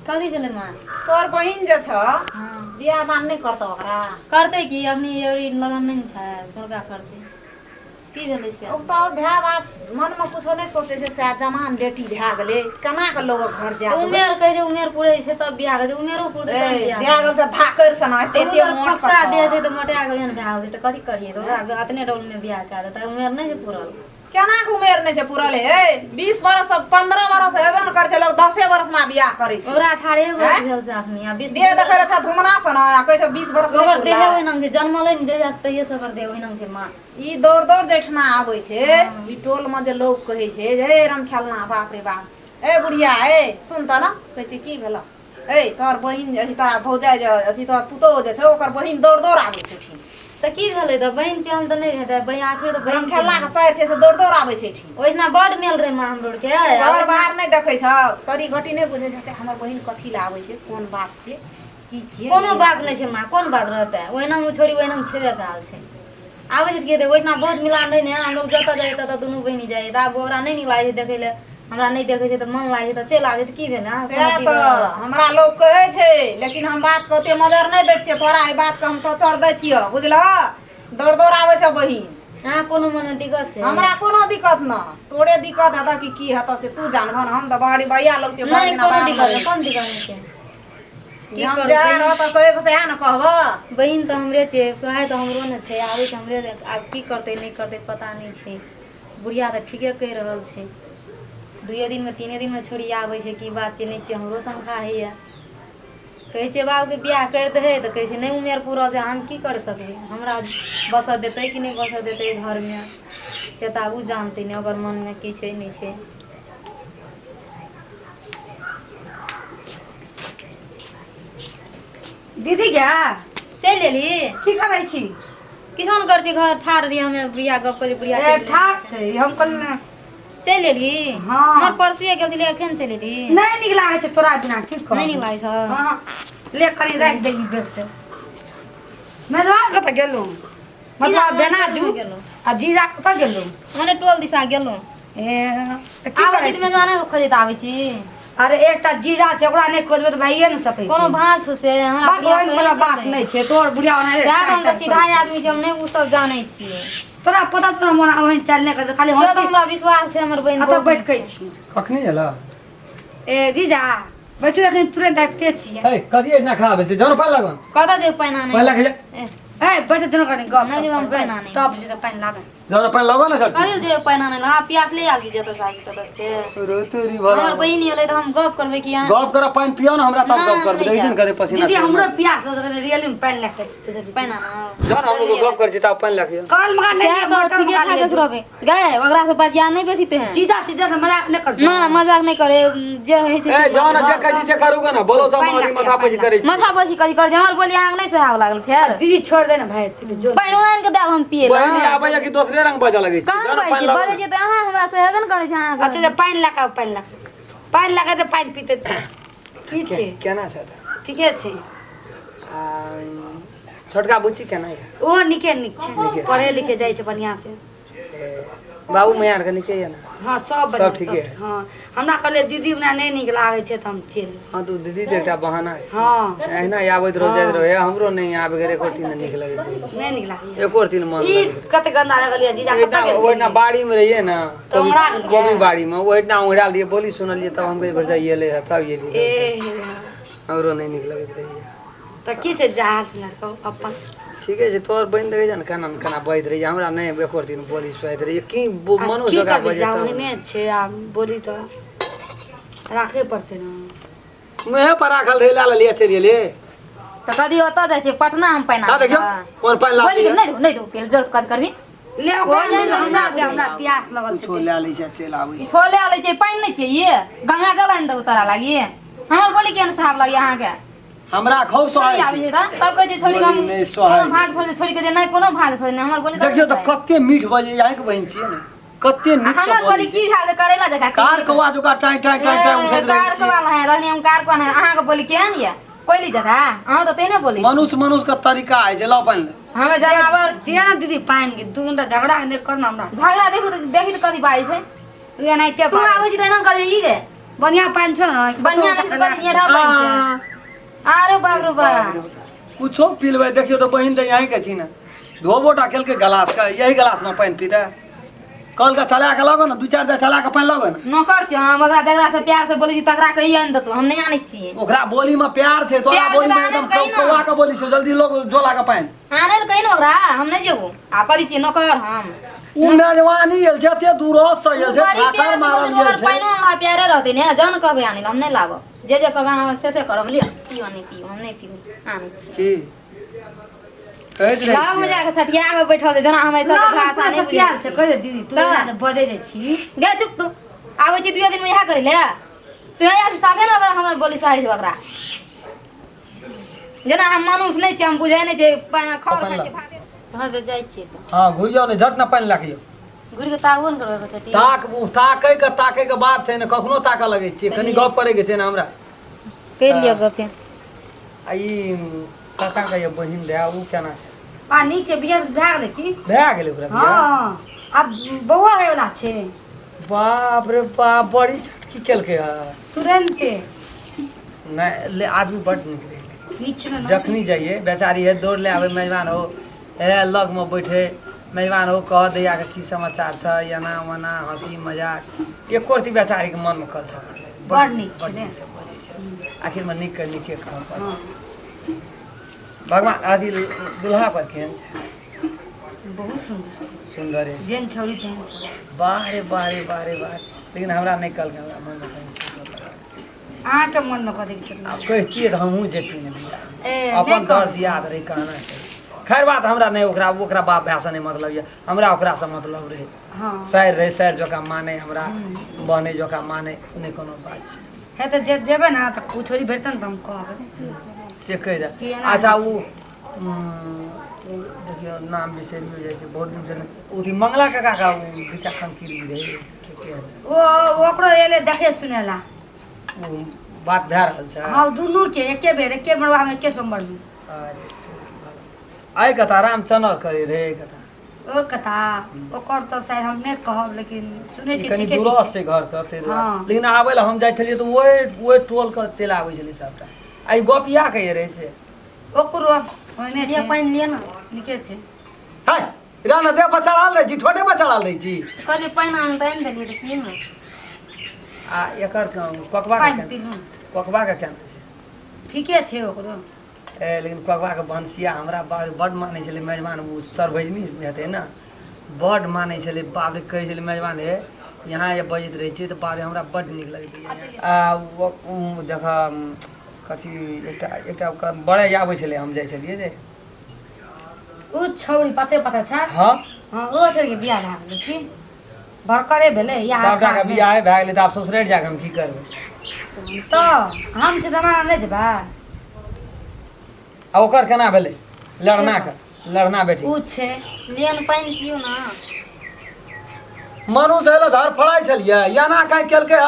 कथी भेलै माँ तोर बहिन जे छ हाँ बियाह दान नहीं करतो ओकरा करते की अपनी एरी लगन नहीं छै मुर्गा करते की भेलै से अब तो भाई बाप मन में कुछो नहीं सोचे से शायद जमान बेटी भै गेले केना के लोग घर जा उमेर कहे उमेर पूरे छै तब बियाह करे उमेरो पूरे तब बियाह भै गेल से धाकर सना एते मोट फक्सा दे छै त मोटा गेल न भै छै त कथी करिए त ओकरा अतने डोल में बियाह कर देता उमेर नहीं है पूरल केना के उमेर नहीं छै पूरल है 20 बरस 15 बरस हेबे न कर छै लोग 10 बरस में बियाह करे छै ओकरा 18 बरस भेल छै अखनी आ 20 दे देखे रे छ धुमना सना आ कहे छै 20 बरस ओकर देह ओइ नंग छै जन्मले न देह तइए से ओकर देह ओइ नंग छै मां ई दौड़ दौड़ जेठना आबै छै ई टोल में जे लोग कहे छै जे हे राम खेलना बाप रे बाप ए बुढ़िया ए सुन त न कहे छै की भेला ए तोर बहिन अथी तोरा भौजाई जे अथी तोर पुतो जे छै ओकर बहिन दौड़ दौड़ आबै छै ठीक त की भेलै त बहिन छै हम त नहीं भेटै बहिन आखिर त बहिन खेलना के शहर छै से दौड़ दौड़ आबै छै ठीक ओइना बड मेल रहे मां हमरो के घर बाहर नहीं देखै छ करी घटी नहीं बुझै छै से हमर बहिन कथी ला आबै छै कोन बात छै की छियै कोनो बात नहीं छै मां कोन बात रहतै ओइना उ छोड़ी ओइना छेबे काल छै आबै छै के ओइना बहुत मिलान रहे ने हम लोग जत जाए त दुनू बहिनी जाए त आब ओकरा नहीं नीक लागे छै देखै ले हमरा नहीं देखे छै त मन लागे छै त चल आबै त की भेल हमरा लोग कहे छै लेकिन हम बात कहते मदर नहीं दै छियै तोरा ई बात के हम टचर दै छियै बुझलह दौड़ दौड़ आबै छै बहिन हां कोनो मन दिक्कत से हमरा कोनो दिक्कत न तोरे दिक्कत हता की हता से तू जानबन हम त बाहरी भैया लोग छै नहीं कोनो दिक्कत कोन दिक्कत छै हम जा रह त कहे से है न कहब बहिन त हमरे छै सोहाय त हमरो न छै आबै छै हमरे आब की करते नहीं करते पता नहीं छै बुढ़िया त ठीके कह रहल छै 2 दिन में 3 दिन में छोड़ी आबै छै की बात छै नहीं छै हमरो शंका है कहे छै बाबू के बियाह कर दे त कहे छै नहीं उमेर पूरा छै हम की कर सकबे हमरा बस देतै कि नहीं बस देतै घर में से त आबू जानते नहीं ओकर मन में की छै नहीं छै दीदी क्या चल लेली की करै छी किछो न कर छी घर ठार रही हमें बियाह गप कर बुढ़िया ए ठाक छै हम कल चल लेली हाँ। हमर परसुए गेल छली एखन चल लेली नहीं निक लागे छै तोरा बिना की कर नहीं नीक लागे छ हां ले करी राख दे ई बैग से मैं जवान कत गेलू मतलब बेनाजू गेलो आ जीजा कत गेलू मने टोल दिशा गेलो ए त की आबै करै छी छी में जाने खोजत आबै छी अरे एकटा जीजा छै ओकरा नहीं खोजबे त भाइए न सकै कोनो भांज हो से हमरा बात वाला बात नहीं छै तोर बुढ़िया ओना जान हम त सीधा आदमी छै हम नहीं उ सब जानै छियै तोरा पता तो मोना ओहन चल नहीं कर खाली से हम त हमरा विश्वास छै हमर बहिन अत बैठ के छी कखनी एला ए जीजा बैठू एखन तुरंत आबिते छी हे कदी ना खराब है जन पाल लगन कत जे पैना नहीं पाल लगे ए बैठ दोनों कने गप नहीं हम पैना नहीं तब जे पानी लागे जन पाल लगन ना सर करिल जे पैना नहीं ला प्यास ले आगी जत जागी तत से रो तेरी भला हमर बहिन एलै त हम गप करबै कि यहाँ गप कर पानी पियो ना हमरा तब ना, गप कर नहीं देखिन जा। करे पसीना दीदी हमरो प्यास हो रहा रियली में पानी लागे पैना ना जन हम लोग गप कर छी तब पानी लगे कल मगा से नहीं तो ठीके ठाक से रहबे गए ओकरा से बजिया नहीं बेसीते हैं सीधा सीधा से मजाक नहीं कर ना मजाक नहीं करे जे है छै ए जन जे कह से करूगा ना बोलो सब मारी माथा पे करे माथा बसी करी कर हमर बोली आंग नहीं सोहाव लागल फेर दीदी छोड़ देना भाई जो पैनो आन के देब हम पिए ला बहिनी आबै या कि दूसरे रंग बजा लगे छी कहां जन भाई पानी जी बजे जे त अहाँ हमरा से हेबे न करे छै अहाँ अच्छा जब पानी लगा तो पानी पीते की छे केना छै ठीके छे आ छोटका बुच्ची केना है ओ निके निक छे पढ़े लिखे जाय छे बढ़िया से बाबू मैयार के निके है ना हां सब सब ठीके है। हां हमरा कहले दीदी हमरा नहीं निक लागे छे त हम चल हां तो दीदी तो एकटा बहाना छै हां एहना आबैत रहो जाइत रहो हमरो नहीं आबे गरे एको दिन निक लगे नहीं निक लागे एको दिन मन ई कते गंदा लगलिए जीजा कत गेल ओइना बाड़ी में रहिए ना तो उड़ा गेलिए। गोभी बाड़ी में ओइना उड़ा लिए बोली सुनलिए तब हम कहे भरसा ये ले तब ये लिए ए हमरो नहीं निक लगत रहिए त की छे जहाज लड़का अपन ठीके छै तोर बहिन देखे छ न केना न केना बजैत रहिए हमरा नहीं एको दिन बोली सुनाइत रहिए की मनो की जगह करबे बजे जाऊ तब ने छे आ बोली तो राखे पड़ते ना मुहे पर राखल रहे ला लिए चलिए ले त कदी ओत जाय छै पटना हम पैना हां देखियो कोन पानी ला बोली नहीं दो पेल जल्द कर करबी ले हमरा प्यास लगल छे छो ले लै छै चल आबै छोले आले छै पानी नहीं चाहिए गंगा जल आइन दो तारा लागी हमर बोली केन साहब लागी अहाँ के हमरा खूब छोड़ी सोहाय आबै छै छै त तब कहे छै छोड़ी हम बोली नहीं सोहाय कोनो भाग खोज छोड़ी के जे नहीं कोनो भाग खोज नहीं हमर बोली देखियो त कते मीठ बजे यहाँ के बहन छिए न कते मीठ हमर सब बोली बोली की भाग करेला जगह कार कवा जोका टाई टाई टाई टाई उठैत कार रहे सवाल है रहनी हम कार कोन है अहाँ के बोली केन ये कोइली जगह अहाँ त तेने बोली मनुष्य का तरीका है जे ला पानी हमें जनावर दिया ना दीदी पानी के दू घंटा झगड़ा नहीं करना हमरा झगड़ा देखू देखी त कथी बाई छै ये नहीं ते तू आबै छी त ना करे ई रे बढ़िया पानी छो ना बढ़िया नहीं तो कहीं ढा पाइन छे अरे बाप रे बाप कुछो पी लेबै देखियो तो बहिन दे यहीं के छी ना धोबोटा खेल के गिलास का यही गिलास में पानी पीता कल का चला के लगो ना 2-4 दे चला के पानी लगो ना नौकर छ हम ओकरा देखला से प्यार से बोली छी तकरा कहिए न दतो हम नहीं आनै छी ओकरा बोली में प्यार छे तोरा प्यार बोली से में तो एकदम आने कहीं ना। कौवा का बोली छो जल्दी लोग जोला का पानी आने तो कहीं न ओकरा हम नहीं जेबो आ करी छी नौकर हम उ मेजवानी एल छे ते दूरस से एल छे बड़ी ठाकर प्यार मारल से एल छे पाइनो हमरा प्यारे रहते ने जन कहबे आने हम नहीं लाबो जे कहबे हम से करब लियो पियो नहीं पियो हम नहीं पियो आने छी की कहत रही गाँव में जाके सटिया में बैठल दे जना हम ऐसा भाषा नहीं प्यार से बुझे कह दीदी तू तब। बजे दे छी गे चुप तू आबै छी 2 दिन में यह करि ले तू या साफे ना हमरा बोली सही ओकरा जना हम मानुस नहीं छी हम बुझै नहीं छी खर अपन खाइ छी भाते तोहर दे जाइ छी हां घुरियो ने झट ना पानी लागियो गुड़ी के तागो न करबे छटी ताकै के बात छै ने कखनो ताका लगै छी कनी गप करे के छै ने हमरा कर लियो गपे आई काका का ये बहिन दे उ केना छै पानी के बिया भाग ले छी भए गेलै ओकरा बियाह? हां अब बौआ है वाला छे बाप रे बाप बड़ी छटकी केलकै तुरंत नहीं ले आदमी बड निक रहे नीचे ना जखनी जाइए बेचारी है दौड़ ले आवे मेजबान हो ए लग में बैठे मेजबान हो कह दैया के की समाचार छ एना वना हंसी मजाक एक कोरती बेचारी के मन में कल छ बड़ नीक छै बड ने। नीक से बजै छै आखिर में निक के निके कह पर हां भगवान आदि दुल्हा पर केहन छै बहुत सुंदर सुंदर है जेन छौरी तेन छौरी बाहरे बाहरे बाहरे बाहर लेकिन हमरा नहीं कल के हमरा मन में कहीं छोड़ लगा आ के मन में कथि के अब कहतिए तो हमहूँ जेती नहीं ए अपन दर दियाद रही कहना छै खैर बात हमरा नहीं ओकरा बाप भाषा नहीं मतलब ये हमरा ओकरा से मतलब रहे हां शायर रहे शायर जोका माने हमरा बने जोका माने नहीं कोनो बात छै है तो जेबे ना तो कुछ छोरी भेटन त हम कहबे से कह दे कि एना अच्छा होइ उ देखियो नाम बिसरियो जाइ छै बहुत दिन से उ थी मंगला काका का उ बिका खन की रहे ओ ओकरो एले देखे सुनेला उ बात भए रहल छै हां दुनू के एके बेर एके मरवा में एके सोमवार में आइ कथा राम चनल करे रे कथा ओ कथा ओकर तो शायद हम नहीं कहब लेकिन सुने ई छी कनी ठीके दूरस से घर के ते हाँ। लेकिन आबै ला हम जाइ छलिए तो ओए टोल के चलि आबै छलिए सबटा आई गप या कहे रहे से ओकरो ओने ये छै पाइन लिए ना नीचे छै हाय राना दे बचाड़ल रही छी ठोटे बचाड़ल रही छी कहली पाइन आन टाइम देलिए तो की ना आ एकर ककबा पाइन के पीलू ककबा के केना छै ठीके छै ओकरो ए लेकिन ककबा के बंसिया हमरा बड मानै छलै मेजबान उ सरभजनी हेतै ना बड मानै छलै बाप रे कहै छलै मेजबान हे यहाँ ये बजैत रहै छी तऽ बाप रे हमरा बड नीक लगैत रहै आ देख कथी एकटा ओकर बड़े आबै छलै हम जाइ छलिए जे उ छौरी पते छै हाँ हां ओ छौरी के बियाह भए गेलै की भरकरे भेलै या सबटा के बियाह भए गेलै तऽ आब ससुरारि जाके हम की करबै तो हम छै जमाना नहीं जेबा आ ओकर केना भेलै लड़ना बेटी उ छै लियन पाइन पियो ना मनुष्य एलो धर फड़ाइ छलिए याना काहे केलकै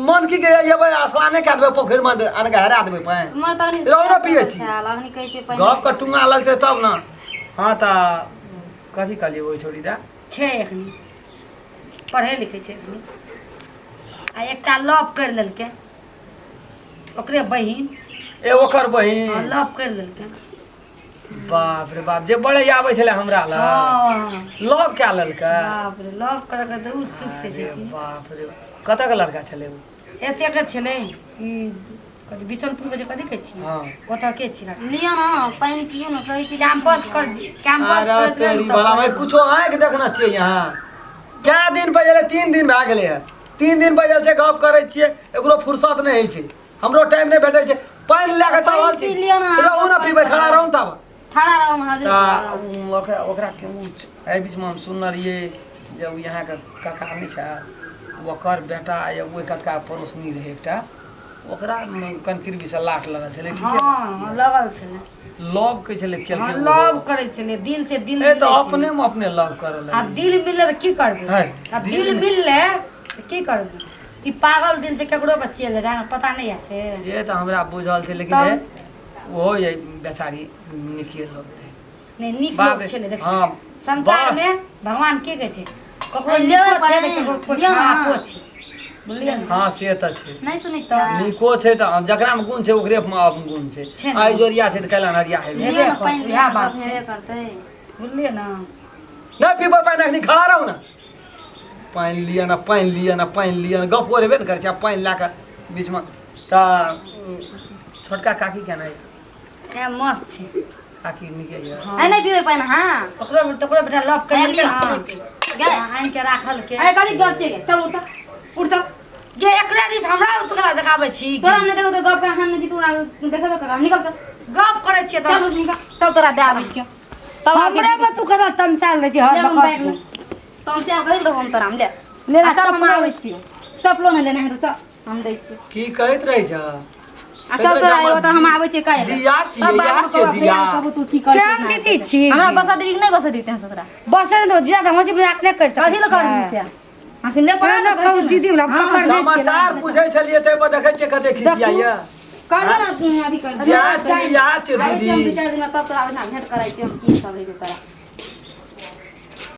मन की के येबै स्नाने कए देबै पोखरि में अनके हरा देबै पानि मर तनी रौ ना पियै छी लगनी कहै छै पाइन गप के टुंगा लगतै तब ना हाँ तऽ कथी कहलिए ओहि छोड़ी दे छै एखनी पढ़े लिखे छै एखनी आ एकटा लव कर लेलकै ओकरे बहिन ए ओकर बहिन लव कर लेलकै बाप रे बाप जे बड़े आबै छलै हमरा लग हां लव कए लेलकै बाप रे लव कर के तऽ उ सुख से छै अरे की बाप रे कतऽ के लड़का छलै उ एते के छलै ई कथी बिशनपुर में जे कथी कहै छी हाँ ओतऽ के छी लियो ना पाइन पियो ना कहै छी कैंपस अरे तेरी बड़ा भाई कुछो आँखि देखना चाहिए यहाँ क्या दिन बजले 3 दिन भए गेलै है 3 दिन बजल छै गप करै छियै एकरो फुर्सत नहीं होइ छै हमरो टाइम नहीं भेटै छै पानि लए के चलल छी पी लियो ना। रहू ना पीबै खड़ा रहू तब ठाड़ा रहो हाजिर ओकरा ओकरा के एहि बीच में हम सुनने रहिए जे उ यहाँ के काका नहीं छै ओकर बेटा या ओहि कतका पड़ोसनी रहे एकटा ओकरा कनकिरबी से लाठ लगल छलै ठीके हां लगल छलै लव कहै छलै हां केलकै लव करै छलै दिल से दिल ए तो मिलै अपने में अपने लव करल छलै। आब दिल मिलले तऽ की करबै है, आब दिल दिल मिलले तऽ की करबै ई पागल दिल से केकरो पर चलि जाए पता नहीं है से तो हमरा बुझल छै लेकिन तब? हे, ओहो ये बेचारी निके लोग रहे नहीं नीक बाप लोग छलै रे, देख हाँ, संसार बाप। में भगवान की कहै छै ककरो लियो नीको छै पानि, तऽ ककरो कोइ लियो ना। खराबो छै बुझलियै ने हाँ से तऽ छै नहीं सुनै छियै नीको छै तऽ जकरामे गुण छै ओकरे गुण छै छै ने। आइ जोरिया छै तऽ कैला नरिया हेबे लियो ना पानी इएह बात बात छै। करतै बुझलियै ने नहीं पीबो पानि एखनी खड़ा रहू ना पानि लिअ ना पानि लिअ ना पानि लिअ ना गप हेबे ने करै छै आब पानि लए कऽ बीचमे तऽ छोटका काकी केना यऽ ए मस्त छै काकी नीके यऽ आई नहीं पीबे पानी हां ओकरो बेटा लॉक कर ए, लियो। गए आनि के राखल के आई कथी गप छै चल उठ चल गे एकरा दिस हमरा तोरा देखाबै छी तोरा नहीं देखो तो गप का हम नहीं तू देखबे कर निकल चल गप करै छियै चल तऽ उठ निकल चल तोरा दे आबै छियो तब हमरे पर तू कदा तमसाल दै छी हर वक्त तुम से कहि रहो हम तोरा हम ले ले रा, चल हम चप्पलो- आबै छियो चपलो नहीं लेने है चल हम दै छियो की कहैत रहै छ आ चल तोरा एगो तऽ हम आबै छियै काहे दिया छियै, यार छियै दिया। कबू तू की कर केहन दीदी छी हमरा बसा देबी कि नहीं बसा देबी तें ससुरा बस दो जिया त मछी मजाक नहि कर कथी ल करबी से हम फिर ले पड़ा ना कहू दीदी वाला पकड़ दे समाचार बुझै छलियै ताहि पर देखै छियै कते खिसियाइया कहले ना तू अथी कर या छै आबै दीदी छियै हम 2-4 दिन में तब तोरा आबै ना भेंट कराइ छियै हम की सब रहै छै तोरा